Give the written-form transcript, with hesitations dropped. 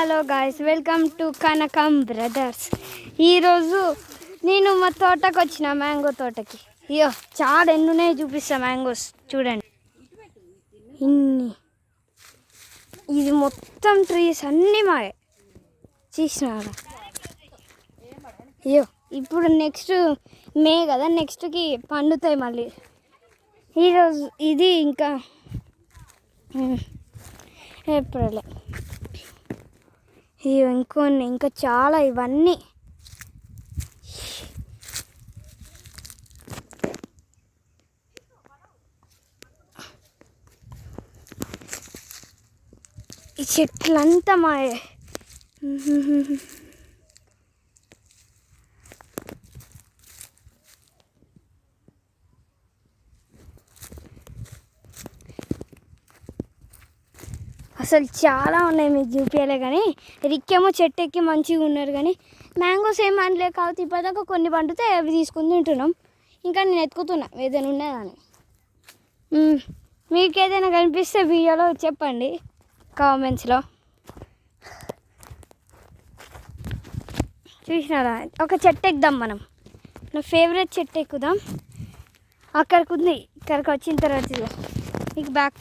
Hello guys, welcome to Kanakam brothers. ఈరోజు నేను మా తోటకు వచ్చిన మ్యాంగో తోటకి. అయ్యో చాలా ఎన్నున్నాయి చూపిస్తా. మ్యాంగోస్ చూడండి ఇన్ని. ఇది మొత్తం ట్రీస్ అన్నీ మావే. చూసినారా? అయ్యో ఇప్పుడు నెక్స్ట్ మే కదా, నెక్స్ట్కి పండుతాయి మళ్ళీ. ఈరోజు ఇది ఇంకా ఏప్రిల్. ఇంకొన్ని ఇంకా చాలా ఇవన్నీ. ఈ చెట్లంతా మాయే. అసలు చాలా ఉన్నాయి, మీకు చూపించలే. కానీ రిక్కేమో చెట్టు ఎక్కి మంచిగా ఉన్నారు. కానీ మ్యాంగోస్ ఏం అనలే కాబట్టి ఇప్పటిదాకా కొన్ని పండితే అవి తీసుకుని తింటున్నాం. ఇంకా నేను ఎత్తుకుతున్నా ఏదైనా ఉన్నదని. మీకు ఏదైనా కనిపిస్తే వీడియోలో చెప్పండి కామెంట్స్లో. చూసినారా? ఒక చెట్టు ఎక్కుదాం మనం. నా ఫేవరెట్ చెట్టు ఎక్కుదాం. అక్కడికి ఉంది. ఇక్కడికి వచ్చిన తర్వాత మీకు బ్యాక్